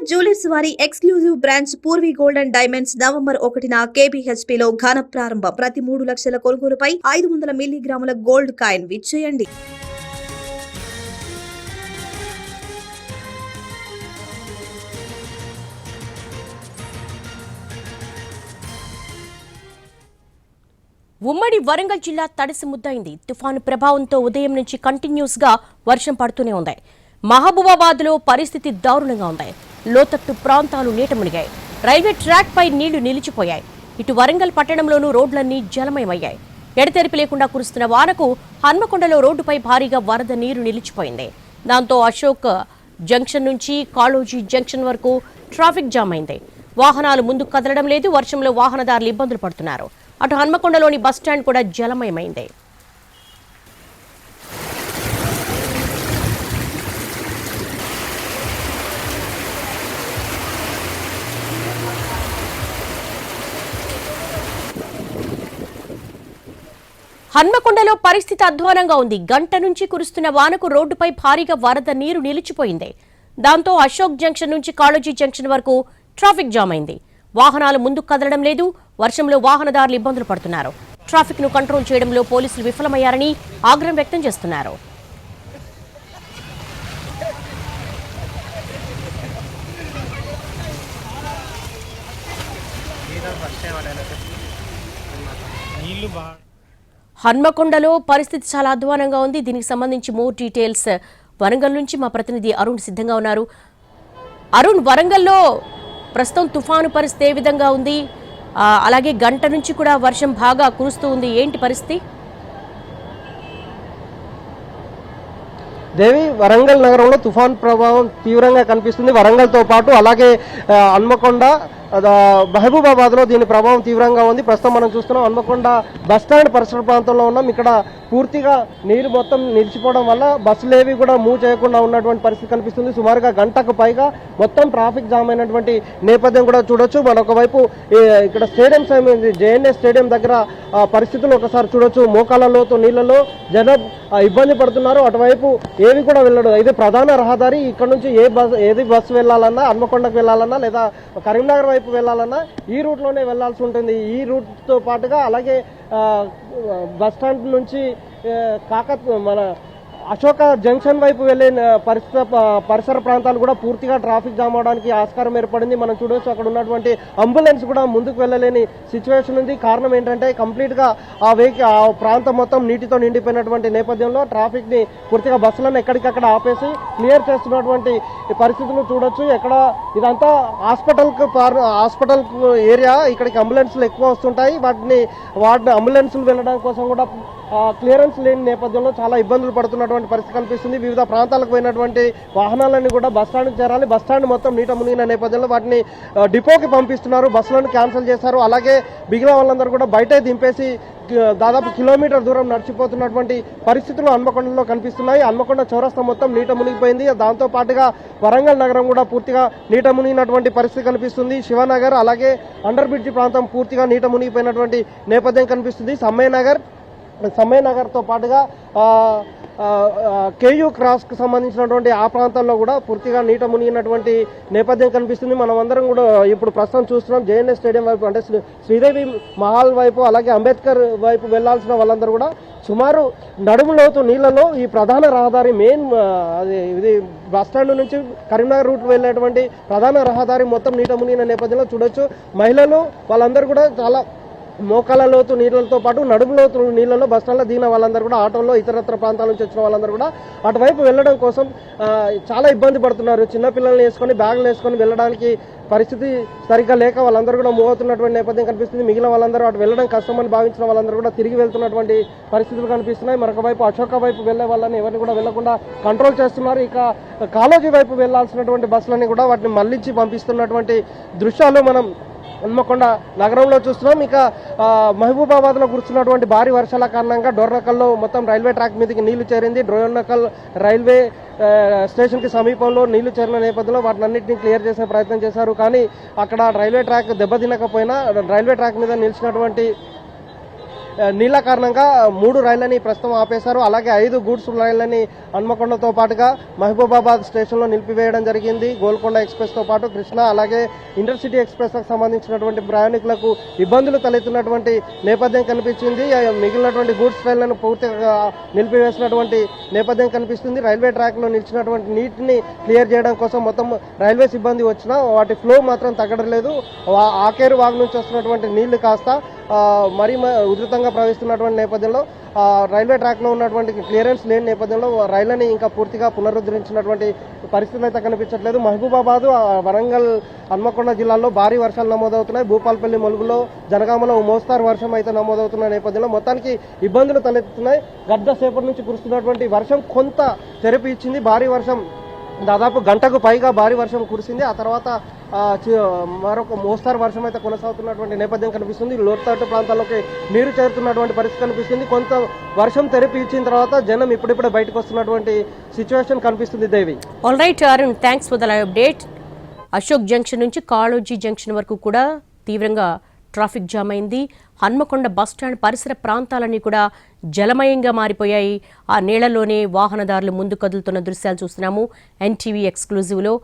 Jewellers వారి exclusive branch Purvi gold and diamonds November 1న KBHP లో ఘన ప్రారంభం. ప్రతి 3 లక్షల కొనుగోలుపై 500 మిల్లీగ్రాముల గోల్డ్ కాయిన్ విచ్చేయండి. ఉమ్మడి వరంగల్ జిల్లా తడిసి ముద్దయింది. తుఫాను ప్రభావంతో ఉదయం నుంచి కంటిన్యూస్ గా వర్షం పడుతూనే ఉంది. మహబూబాబాద్ లో పరిస్థితి దారుణంగా ఉంది. లోతట్టు ప్రాంతాలు నీట మునిగాయి. రైల్వే ట్రాక్ పై నీళ్లు నిలిచిపోయాయి. ఇటు వరంగల్ పట్టణంలోనూ రోడ్లన్నీ జలమయమయ్యాయి. ఎడతెరిపి లేకుండా కురుస్తున్న వానకు హన్మకొండలో రోడ్డుపై భారీగా వరద నీరు నిలిచిపోయింది. దాంతో అశోక్ జంక్షన్ నుంచి కాళోజీ జంక్షన్ వరకు ట్రాఫిక్ జామ్ అయింది. వాహనాలు ముందుకు కదలడం లేదు. వర్షంలో వాహనదారులు ఇబ్బందులు పడుతున్నారు. అటు హన్మకొండలోని బస్టాండ్ కూడా జలమయమైంది. హన్మకొండలో పరిస్థితి అధ్వానంగా ఉంది. గంట నుంచి కురుస్తున్న వానకు రోడ్డుపై భారీగా వరద నీరు నిలిచిపోయింది. దాంతో అశోక్ జంక్షన్ నుంచి కాళోజీ జంక్షన్ వరకు ట్రాఫిక్ జామ్ అయింది. వాహనాలు ముందుకు కదలడం లేదు. వర్షంలో వాహనదారులు ఇబ్బందులు పడుతున్నారు. ట్రాఫిక్ ను కంట్రోల్ చేయడంలో పోలీసులు విఫలమయ్యారని ఆగ్రహం వ్యక్తం చేస్తున్నారు. హన్మకొండలో పరిస్థితి చాలా అధ్వానంగా ఉంది. దీనికి సంబంధించి మోర్ డీటెయిల్స్ వరంగల్ నుంచి మా ప్రతినిధి అరుణ్ సిద్ధంగా ఉన్నారు. అరుణ్, వరంగల్లో ప్రస్తుతం తుఫాను పరిస్థితి ఏ విధంగా ఉంది? అలాగే గంట నుంచి కూడా వర్షం బాగా కురుస్తూ ఉంది. ఏంటి పరిస్థితి? దేవి, వరంగల్ నగరంలో తుఫాన్ ప్రభావం తీవ్రంగా కనిపిస్తుంది. వరంగల్తో పాటు అలాగే హన్మకొండ, మహబూబాబాద్లో దీని ప్రభావం తీవ్రంగా ఉంది. ప్రస్తుతం మనం చూస్తున్నాం హన్మకొండ బస్టాండ్ పరిసర ప్రాంతంలో ఉన్నాం. ఇక్కడ పూర్తిగా నీరు మొత్తం నిలిచిపోవడం వల్ల బస్సులు ఏవి కూడా మూవ్ చేయకుండా ఉన్నటువంటి పరిస్థితి కనిపిస్తుంది. సుమారుగా గంటకు పైగా మొత్తం ట్రాఫిక్ జామ్ అయినటువంటి నేపథ్యం కూడా చూడొచ్చు. మరొక వైపు ఇక్కడ స్టేడియం JNA స్టేడియం దగ్గర పరిస్థితులు ఒకసారి చూడొచ్చు. మోకాళ్ళ లోతు నీళ్లలో జనం ఇబ్బంది పడుతున్నారు. అటువైపు ఏవి కూడా వెళ్ళడు. ఇది ప్రధాన రహదారి. ఇక్కడ నుంచి ఏది బస్సు వెళ్ళాలన్నా, హన్మకొండకు వెళ్ళాలన్నా లేదా కరీంనగర్ వైపు వెళ్ళాలన్నా ఈ రూట్లోనే వెళ్లాల్సి ఉంటుంది. ఈ రూట్తో పాటుగా అలాగే బస్టాండ్ నుంచి మన అశోక జంక్షన్ వైపు వెళ్ళే పరిసర ప్రాంతాలు కూడా పూర్తిగా ట్రాఫిక్ జామ్ అవడానికి ఆస్కారం ఏర్పడింది. మనం చూడవచ్చు అక్కడ ఉన్నటువంటి అంబులెన్స్ కూడా ముందుకు వెళ్ళలేని సిచ్యువేషన్ ఉంది. కారణం ఏంటంటే కంప్లీట్గా ఆ ప్రాంతం మొత్తం నీటితో నిండిపోయినటువంటి నేపథ్యంలో ట్రాఫిక్ని పూర్తిగా బస్సులను ఎక్కడికక్కడ ఆపేసి క్లియర్ చేస్తున్నటువంటి పరిస్థితులు చూడొచ్చు. ఎక్కడ ఇదంతా హాస్పిటల్ ఏరియా. ఇక్కడికి అంబులెన్స్లు ఎక్కువ వస్తుంటాయి. వాటిని అంబులెన్స్లు వెళ్ళడం కోసం కూడా క్లియరెన్స్ లేని నేపథ్యంలో చాలా ఇబ్బందులు పడుతున్నటువంటి పరిస్థితి కనిపిస్తుంది. వివిధ ప్రాంతాలకు పోయినటువంటి వాహనాలన్నీ కూడా బస్టాండ్కి చేరాలి. బస్టాండ్ మొత్తం నీట మునిగిన నేపథ్యంలో వాటిని డిపోకి పంపిస్తున్నారు. బస్సులను క్యాన్సిల్ చేశారు. అలాగే మిగిలిన వాళ్ళందరూ కూడా బయటే దింపేసి దాదాపు కిలోమీటర్ దూరం నడిచిపోతున్నటువంటి పరిస్థితులు హన్మకొండలో కనిపిస్తున్నాయి. హన్మకొండ చౌరస్తా మొత్తం నీట మునిగిపోయింది. దాంతో పాటుగా వరంగల్ నగరం కూడా పూర్తిగా నీట మునిగినటువంటి పరిస్థితి కనిపిస్తుంది. శివనగర్ అలాగే అండర్ బ్రిడ్జి ప్రాంతం పూర్తిగా నీట మునిగిపోయినటువంటి నేపథ్యం కనిపిస్తుంది. సమ్మయ్యనగర్తో పాటుగా KU క్రాస్కు సంబంధించినటువంటి ఆ ప్రాంతాల్లో కూడా పూర్తిగా నీట మునిగినటువంటి నేపథ్యం కనిపిస్తుంది. మనం అందరం కూడా ఇప్పుడు ప్రస్తుతం చూస్తున్నాం JNA స్టేడియం వైపు, అంటే శ్రీదేవి మహల్ వైపు అలాగే అంబేద్కర్ వైపు వెళ్లాల్సిన వాళ్ళందరూ కూడా సుమారు నడుములోతు నీళ్లలో ఈ ప్రధాన రహదారి ఇది బస్టాండ్ నుంచి కరీంనగర్ రూట్ వెళ్ళేటువంటి ప్రధాన రహదారి మొత్తం నీట మునిగిన నేపథ్యంలో చూడొచ్చు. మహిళలు వాళ్ళందరూ కూడా చాలా మోకాళ్ళ లోతు నీళ్లతో పాటు నడుము లోతు నీళ్లలో బస్టాండ్లో దిగిన వాళ్ళందరూ కూడా ఆటోల్లో ఇతరత్ర ప్రాంతాల నుంచి వచ్చిన వాళ్ళందరూ కూడా అటువైపు వెళ్ళడం కోసం చాలా ఇబ్బంది పడుతున్నారు. చిన్నపిల్లల్ని వేసుకొని బ్యాగులు వేసుకొని వెళ్ళడానికి పరిస్థితి సరిగ్గా లేక వాళ్ళందరూ కూడా మూవ్ అవుతున్నటువంటి నేపథ్యం కనిపిస్తుంది. మిగిలిన వాళ్ళందరూ అటు వెళ్ళడం కష్టమని భావించిన వాళ్ళందరూ కూడా తిరిగి వెళ్తున్నటువంటి పరిస్థితులు కనిపిస్తున్నాయి. మరొక వైపు అశోక వైపు వెళ్లే వాళ్ళని ఎవరిని కూడా వెళ్లకుండా కంట్రోల్ చేస్తున్నారు. ఇక కాళోజీ వైపు వెళ్లాల్సినటువంటి బస్సులని కూడా వాటిని మళ్లించి పంపిస్తున్నటువంటి దృశ్యాలు మనం హన్మకొండ నగరంలో చూస్తున్నాం. ఇక మహబూబాబాద్లో కురుస్తున్నటువంటి భారీ వర్షాల కారణంగా డోర్నకల్లో మొత్తం రైల్వే ట్రాక్ మీదకి నీళ్లు చేరింది. డోర్నకల్ రైల్వే స్టేషన్కి సమీపంలో నీళ్లు చేరిన నేపథ్యంలో వాటినన్నింటినీ క్లియర్ చేసే ప్రయత్నం చేశారు. కానీ అక్కడ రైల్వే ట్రాక్ దెబ్బతినకపోయినా రైల్వే ట్రాక్ మీద నిలిచినటువంటి నీళ్ల కారణంగా 3 రైళ్లని ప్రస్తుతం ఆపేశారు. అలాగే 5 గూడ్స్ రైళ్లని హన్మకొండతో పాటుగా మహబూబాబాద్ స్టేషన్లో నిలిపివేయడం జరిగింది. గోల్కొండ ఎక్స్ప్రెస్తో పాటు కృష్ణ అలాగే ఇంటర్సిటీ ఎక్స్ప్రెస్లకు సంబంధించినటువంటి ప్రయాణికులకు ఇబ్బందులు తలెత్తినటువంటి నేపథ్యం కనిపించింది. మిగిలినటువంటి గూడ్స్ రైళ్లను పూర్తిగా నిలిపివేసినటువంటి నేపథ్యం కనిపిస్తుంది. రైల్వే ట్రాక్లో నిలిచినటువంటి నీటిని క్లియర్ చేయడం కోసం మొత్తం రైల్వే సిబ్బంది వచ్చినా వాటి ఫ్లో మాత్రం తగ్గడం లేదు. ఆకేరు వాగు నుంచి వస్తున్నటువంటి నీళ్లు కాస్త మరీ ఉధృతంగా ప్రవహిస్తున్నటువంటి నేపథ్యంలో రైల్వే ట్రాక్లో ఉన్నటువంటి క్లియరెన్స్ లేని నేపథ్యంలో రైళ్లని ఇంకా పూర్తిగా పునరుద్ధరించినటువంటి పరిస్థితులు అయితే కనిపించట్లేదు. మహబూబాబాద్, వరంగల్, హన్మకొండ జిల్లాల్లో భారీ వర్షాలు నమోదవుతున్నాయి. భూపాలపల్లి, ములుగులో, జనగామలో మోస్తారు వర్షం అయితే నమోదవుతున్న నేపథ్యంలో మొత్తానికి ఇబ్బందులు తలెత్తుతున్నాయి. గడ్డ సేపటి నుంచి కురుస్తున్నటువంటి వర్షం కొంత తెరపి ఇచ్చింది. భారీ వర్షం దాదాపు గంటకు పైగా భారీ వర్షం కురిసింది. ఆ తర్వాత మరొక మోస్తారు వర్షం అయితే కొనసాగుతున్నటువంటి నేపథ్యం కనిపిస్తుంది. లోతట్టు ప్రాంతాల్లోకి నీరు చేరుతున్నటువంటి పరిస్థితి కనిపిస్తుంది. కొంత వర్షం తెరపి ఇచ్చిన తర్వాత జనం ఇప్పుడిప్పుడే బయటకు వస్తున్నటువంటి సిచ్యువేషన్ కనిపిస్తుంది. Devi, all right Arun, thanks for the live update. Ashok junction నుంచి కాళోజీ జంక్షన్ వరకు కూడా తీవ్రంగా ట్రాఫిక్ జామ్ అయింది. హన్మకొండ బస్టాండ్ పరిసర ప్రాంతాలన్నీ కూడా జలమయంగా మారిపోయాయి. ఆ నీళ్లలోనే వాహనదారులు ముందు కదులుతున్న దృశ్యాలు చూస్తున్నాము ఎన్టీవీ ఎక్స్క్లూజివ్లో.